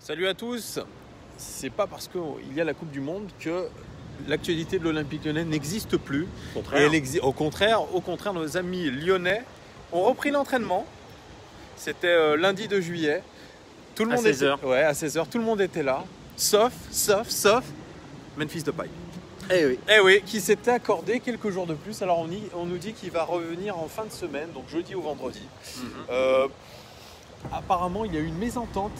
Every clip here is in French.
Salut à tous. C'est pas parce qu'il y a la Coupe du Monde que l'actualité de l'Olympique Lyonnais n'existe plus. Au contraire, nos amis lyonnais ont repris l'entraînement. C'était lundi 2 juillet. Tout le monde à 16h. Ouais, à 16h, tout le monde était là. Sauf Memphis Depay. Eh oui, qui s'était accordé quelques jours de plus. Alors on nous dit qu'il va revenir en fin de semaine, donc jeudi ou vendredi. Apparemment, il y a eu une mésentente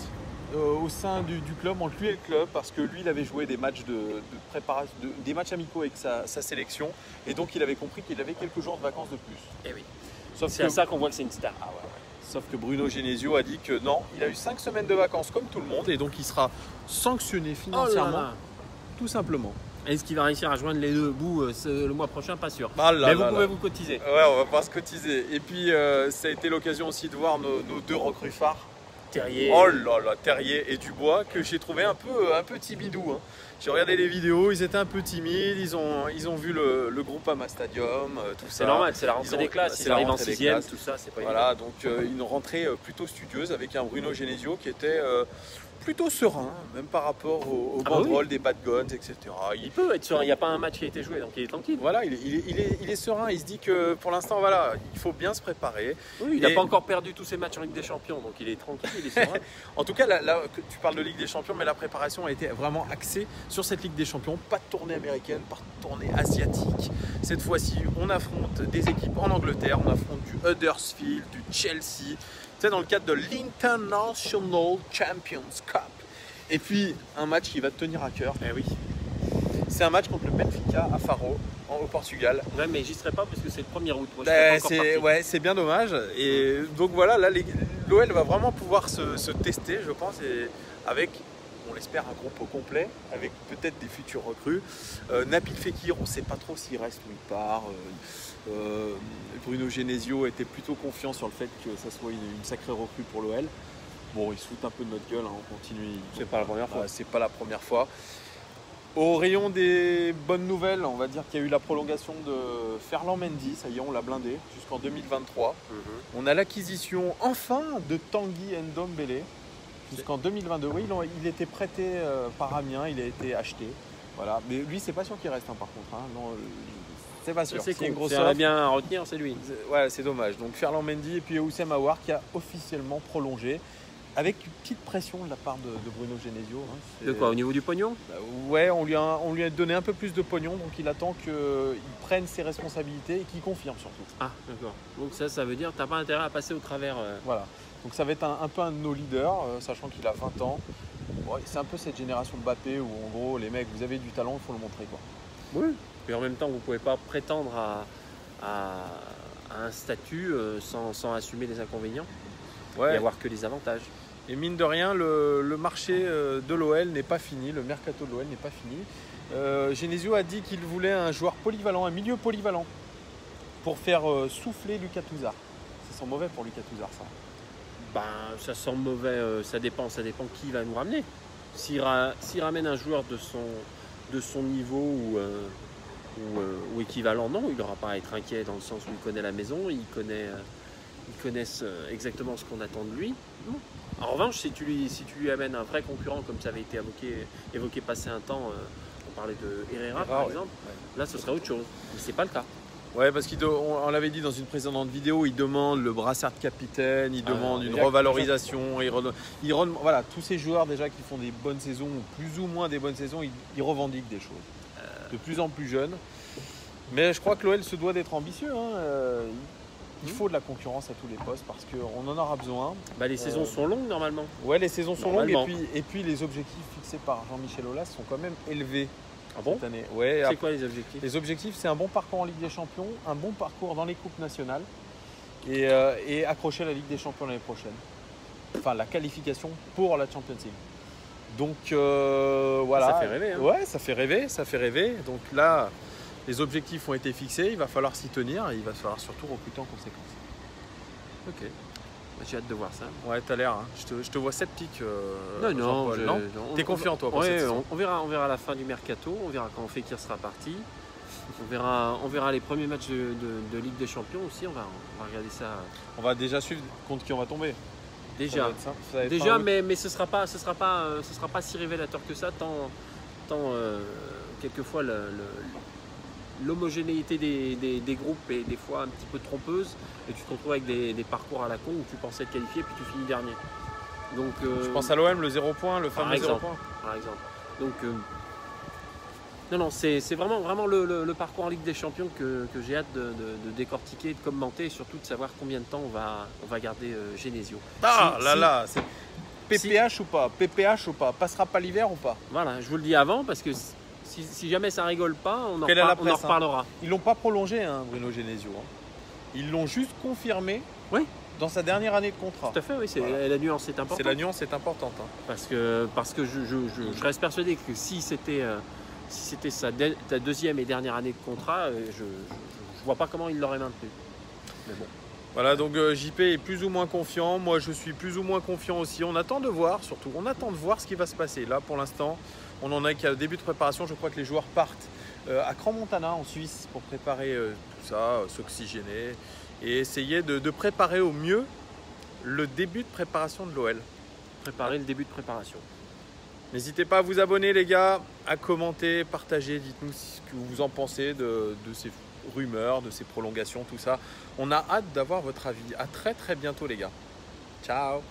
au sein du club, entre lui et le club, parce que lui, il avait joué des matchs de préparation, des matchs amicaux avec sa sélection, et donc il avait compris qu'il avait quelques jours de vacances de plus. Eh oui. C'est à ça qu'on voit que c'est une star. Sauf que Bruno Genesio a dit que non, il a eu 5 semaines de vacances comme tout le monde, et donc il sera sanctionné financièrement, tout simplement. Est-ce qu'il va réussir à joindre les deux bouts le mois prochain? Pas sûr. Mais vous pouvez vous cotiser. Ouais, on va pas se cotiser. Et puis, ça a été l'occasion aussi de voir nos deux recrues phares. Terrier. Oh là là, Terrier et Dubois, que j'ai trouvé un peu timidou. Hein. J'ai regardé les vidéos, ils étaient un peu timides, ils ont vu le Groupama Stadium, tout ça. C'est normal, c'est la rentrée des classes, ils arrivent en 6e, tout ça, c'est pas évident. Voilà, donc une rentrée plutôt studieuse avec un Bruno Genesio qui était plutôt serein, même par rapport aux banderoles des Bad Guns, etc. Il peut être serein, il n'y a pas un match qui a été joué, donc il est tranquille. Voilà, il est serein, il se dit que pour l'instant, voilà, il faut bien se préparer. Oui, il n'a pas encore perdu tous ses matchs en Ligue des Champions, donc il est tranquille, il est serein. En tout cas, là, tu parles de Ligue des Champions, mais la préparation a été vraiment axée sur cette Ligue des Champions. Pas de tournée américaine, pas de tournée asiatique. Cette fois-ci, on affronte des équipes en Angleterre, on affronte du Huddersfield, du Chelsea. C'est dans le cadre de l'International Champions Cup. Et puis, un match qui va te tenir à cœur. Eh oui. C'est un match contre le Benfica à Faro, au Portugal. Ouais, mais j'y serai pas parce que c'est le 1er août. C'est bien dommage. Et donc voilà, là, l'OL va vraiment pouvoir se tester, je pense, et avec, on l'espère, un groupe au complet, avec peut-être des futurs recrues. Nabil Fekir, on ne sait pas trop s'il reste ou il part. Bruno Genesio était plutôt confiant sur le fait que ça soit une sacrée recrue pour l'OL. Bon, il se fout un peu de notre gueule, hein, on continue. C'est pas la première fois. C'est pas la première fois. Au rayon des bonnes nouvelles, on va dire qu'il y a eu la prolongation de Ferland Mendy, ça y est, on l'a blindé jusqu'en 2023. On a l'acquisition enfin de Tanguy Ndombele jusqu'en 2022. Oui, il était prêté par Amiens, il a été acheté. Voilà. Mais lui, c'est pas sûr qu'il reste, hein, par contre. Hein. Non, c'est pas sûr. C'est une grosse offre. Bien à retenir, c'est lui. Ouais, c'est dommage. Donc Ferland Mendy et puis Oussem Aouar qui a officiellement prolongé. Avec une petite pression de la part de Bruno Genesio. Hein. De quoi, au niveau du pognon? Ouais, on lui a donné un peu plus de pognon, donc il attend qu'il prenne ses responsabilités et qu'il confirme surtout. Ah, d'accord. Donc ça veut dire que tu n'as pas intérêt à passer au travers. Voilà. Donc ça va être un peu un de nos leaders, sachant qu'il a 20 ans. Ouais, c'est un peu cette génération de Mbappé où en gros, les mecs, vous avez du talent, il faut le montrer, quoi. Oui. Et en même temps, vous ne pouvez pas prétendre à un statut sans assumer les inconvénients. Ouais. Et avoir que les avantages. Et mine de rien, le marché de l'OL n'est pas fini, le mercato de l'OL n'est pas fini. Genesio a dit qu'il voulait un joueur polyvalent, un milieu polyvalent, pour faire souffler Lucas Touzard. Ça sent mauvais pour Lucas Touzard, ça. Ben, ça sent mauvais, ça dépend qui va nous ramener. S'il ramène un joueur de son niveau ou équivalent, non, il n'aura pas à être inquiet dans le sens où il connaît la maison, il connaissent exactement ce qu'on attend de lui. En revanche, si tu lui amènes un vrai concurrent, comme ça avait été évoqué passé un temps, on parlait de Herrera par exemple, là ce serait autre chose. Mais c'est pas le cas. Ouais, parce qu'on l'avait dit dans une précédente vidéo, il demande le brassard de capitaine, il demande une revalorisation, voilà, tous ces joueurs déjà qui font des bonnes saisons, ou plus ou moins des bonnes saisons, ils revendiquent des choses. De plus en plus jeunes. Mais je crois que l'OL se doit d'être ambitieux. Hein. Il faut de la concurrence à tous les postes parce qu'on en aura besoin. Les saisons sont longues normalement. Ouais, les saisons sont longues et puis les objectifs fixés par Jean-Michel Aulas sont quand même élevés. Ah bon? Cette année. Ouais, c'est quoi les objectifs? Les objectifs, c'est un bon parcours en Ligue des Champions, un bon parcours dans les coupes nationales et accrocher la Ligue des Champions l'année prochaine. Enfin, la qualification pour la Champions League. Donc voilà. Ça fait rêver. Hein. Ouais, ça fait rêver. Donc là, les objectifs ont été fixés, il va falloir s'y tenir et il va falloir surtout recruter en conséquence. Ok. J'ai hâte de voir ça. Ouais, t'as l'air. Hein. Je te vois sceptique. Non. T'es confiant, toi, pour ouais, cette saison. on verra à la fin du mercato. On verra quand Fekir sera parti. On verra les premiers matchs de Ligue des Champions aussi. On va regarder ça. On va déjà suivre contre qui on va tomber. Déjà, ça va être déjà, un- mais ce sera pas si révélateur que ça, tant quelquefois l'homogénéité des groupes est des fois un petit peu trompeuse et tu te retrouves avec des parcours à la con où tu pensais te qualifier puis tu finis dernier. Donc, Je pense à l'OM, le 0 point, le par fameux 0 exemple. point. Par exemple. Donc, non, c'est vraiment le parcours en Ligue des Champions que j'ai hâte de décortiquer, de commenter et surtout de savoir combien de temps on va garder Genesio. Ah Si- là si- là, c'est PPH ou pas, PPH ou pas, passera pas l'hiver ou pas. Voilà, je vous le dis avant parce que si jamais ça rigole pas, on en Quelle est la on en presse, hein reparlera. Ils l'ont pas prolongé, hein, Bruno Genesio. Hein. Ils l'ont juste confirmé Oui. dans sa dernière année de contrat. Tout à fait, oui, Voilà. la nuance est importante. C'est la nuance est importante. Hein. Parce que je reste persuadé que si c'était ta deuxième et dernière année de contrat, je vois pas comment il l'aurait maintenu. Mais bon. Voilà, donc JP est plus ou moins confiant. Moi, je suis plus ou moins confiant aussi. On attend de voir, surtout. On attend de voir ce qui va se passer. Là, pour l'instant, on en est qu'à début de préparation. Je crois que les joueurs partent à Crans-Montana, en Suisse, pour préparer tout ça, s'oxygéner et essayer de préparer au mieux le début de préparation de l'OL. Préparer le début de préparation. N'hésitez pas à vous abonner, les gars, à commenter, partager. Dites-nous ce que vous en pensez de ces rumeurs, de ces prolongations, tout ça. On a hâte d'avoir votre avis. À très très bientôt, les gars. Ciao.